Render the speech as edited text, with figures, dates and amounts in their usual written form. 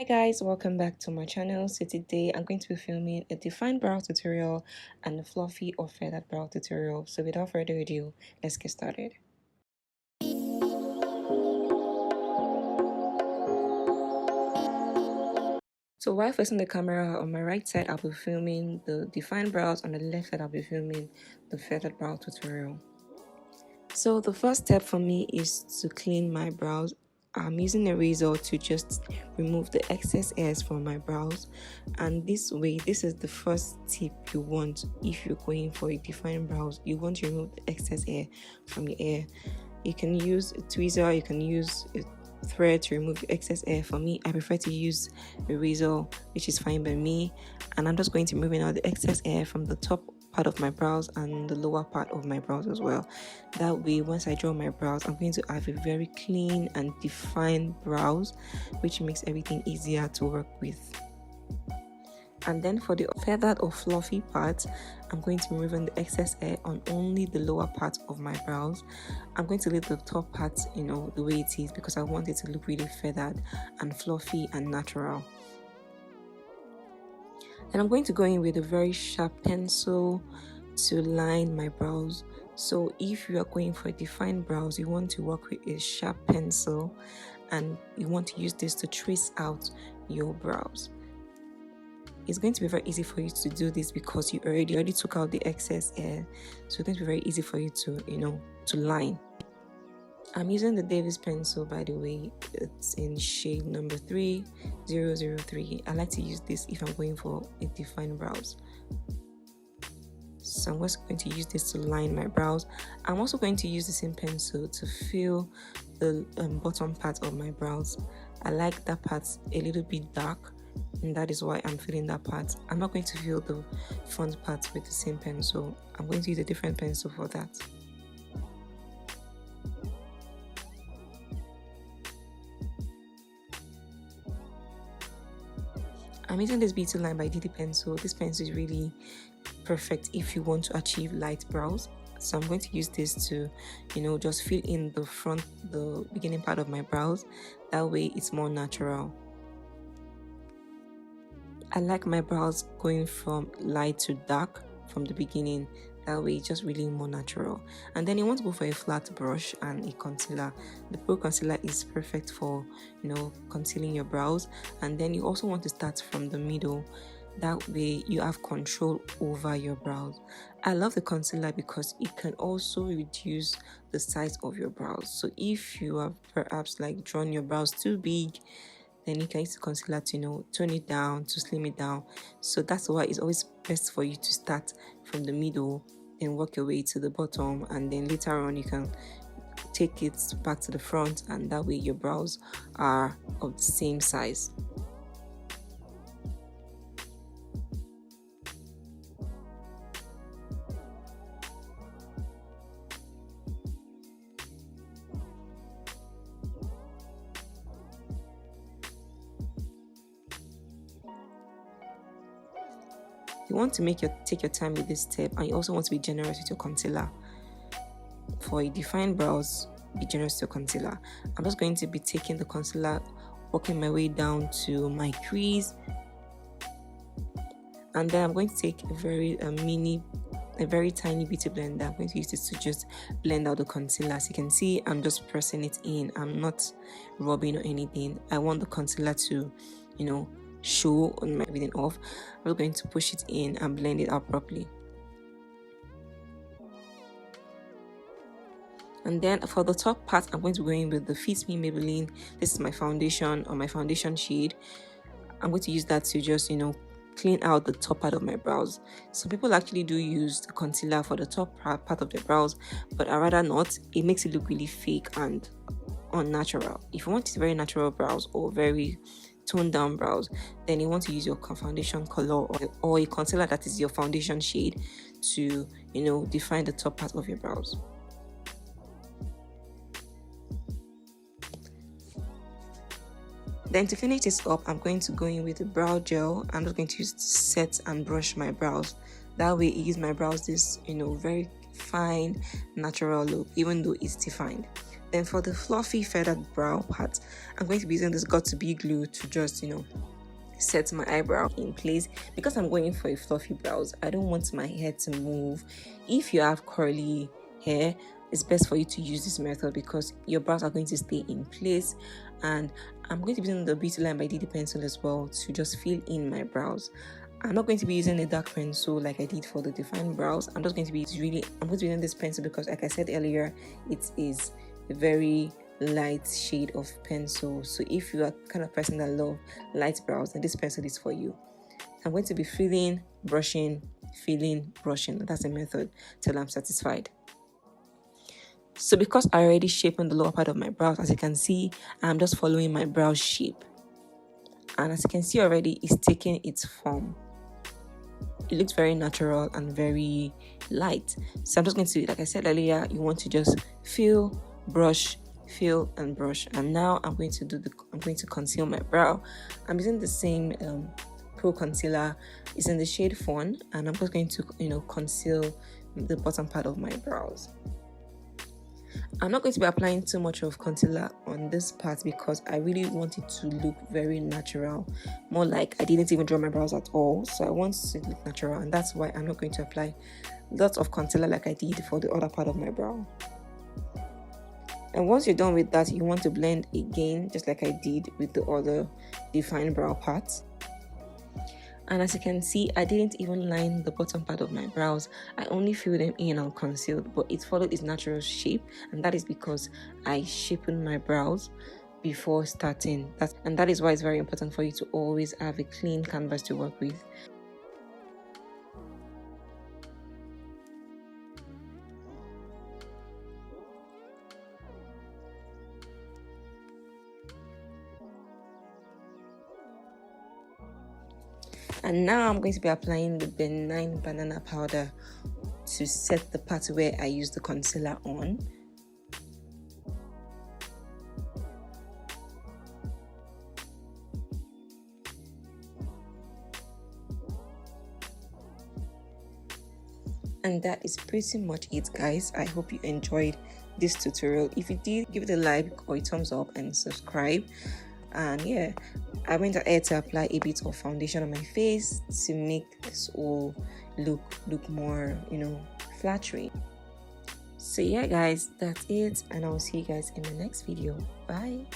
Hi guys, welcome back to my channel. So today I'm going to be filming a defined brow tutorial and a fluffy or feathered brow tutorial. So without further ado, let's get started. So while facing the camera on my right side, I'll be filming the defined brows. On the left side, I'll be filming the feathered brow tutorial. So the first step for me is to clean my brows. I'm using a razor to just remove the excess hairs from my brows, and this way, this is the first tip you want if you're going for a defined brows. You want to remove the excess hair from your hair. You can use a tweezer, you can use a thread to remove the excess hair. For me, I prefer to use a razor, which is fine by me, and I'm just going to remove out the excess hair from the top part of my brows and the lower part of my brows as well. That way, once I draw my brows, I'm going to have a very clean and defined brows, which makes everything easier to work with. And then for the feathered or fluffy part, I'm going to be removing the excess hair on only the lower part of my brows. I'm going to leave the top part, the way it is, because I want it to look really feathered and fluffy and natural. And I'm going to go in with a very sharp pencil to line my brows. So if you are going for defined brows, you want to work with a sharp pencil and you want to use this to trace out your brows. It's going to be very easy for you to do this because you already took out the excess hair, so it's going to be very easy for you to to line. I'm using the Davis pencil, by the way. It's in shade number 3003. I like to use this if I'm going for a defined brows. So I'm just going to use this to line my brows. I'm also going to use the same pencil to fill the bottom part of my brows. I like that part a little bit dark, and that is why I'm filling that part. I'm not going to fill the front part with the same pencil. I'm going to use a different pencil for that. I'm using this B2 line by DD pencil. This pencil is really perfect if you want to achieve light brows. So I'm going to use this to, just fill in the beginning part of my brows. That way it's more natural. I like my brows going from light to dark from the beginning. That way it's just really more natural. And then you want to go for a flat brush and a concealer. The Pro Concealer is perfect for concealing your brows. And then you also want to start from the middle. That way you have control over your brows. I love the concealer because it can also reduce the size of your brows. So if you have perhaps drawn your brows too big, then you can use the concealer to tone it down, to slim it down. So that's why it's always best for you to start from the middle and work your way to the bottom, and then later on you can take it back to the front, and that way your brows are of the same size. You want to take your time with this step, and you also want to be generous with your concealer. For a defined brows, be generous with your concealer. I'm just going to be taking the concealer, working my way down to my crease, and then I'm going to take a very tiny beauty blender. I'm going to use this to just blend out the concealer. As you can see, I'm just pressing it in. I'm not rubbing or anything. I want the concealer to show on my everything off. I'm going to push it in and blend it out properly. And then for the top part, I'm going to go in with the Fit Me Maybelline. This is my foundation, or my foundation shade. I'm going to use that to just clean out the top part of my brows. Some people actually do use the concealer for the top part of their brows, but I rather not. It makes it look really fake and unnatural. If you want very natural brows or very toned down brows, then you want to use your foundation color or a concealer that is your foundation shade to define the top part of your brows. Then to finish this up, I'm going to go in with the brow gel. I'm just going to use it to set and brush my brows. That way it gives my brows this very fine natural look, even though it's defined. Then for the fluffy feathered brow part, I'm going to be using this got to be glue to just, set my eyebrow in place. Because I'm going for a fluffy brows, I don't want my hair to move. If you have curly hair, it's best for you to use this method because your brows are going to stay in place. And I'm going to be using the beauty line by DD pencil as well to just fill in my brows. I'm not going to be using a dark pencil like I did for the defined brows. I'm going to be using this pencil because, like I said earlier, it is a very light shade of pencil. So if you are the kind of person that love light brows, then this pencil is for you. I'm going to be filling, brushing, brushing. That's the method till I'm satisfied. So because I already shaped on the lower part of my brows, as you can see, I'm just following my brow shape. And as you can see already, it's taking its form. It looks very natural and very light. So I'm just going to, like I said earlier, you want to just fill, brush, fill and brush. And now I'm going to conceal my brow. I'm using the same Pro concealer. It's in the shade Fawn, and I'm just going to conceal the bottom part of my brows. I'm not going to be applying too much of concealer on this part because I really want it to look very natural, more like I didn't even draw my brows at all. So I want it to look natural, and that's why I'm not going to apply lots of concealer like I did for the other part of my brow. And once you're done with that, you want to blend again, just like I did with the other defined brow parts. And as you can see, I didn't even line the bottom part of my brows. I only filled them in and concealed, but it followed its natural shape, and that is because I sharpened my brows before starting. That is why it's very important for you to always have a clean canvas to work with. And now I'm going to be applying the benign banana powder to set the part where I use the concealer on. And that is pretty much it, guys. I hope you enjoyed this tutorial. If you did, give it a like or a thumbs up and subscribe. And yeah, I went ahead to apply a bit of foundation on my face to make this all look more, flattering. So yeah, guys, that's it, and I'll see you guys in the next video. Bye.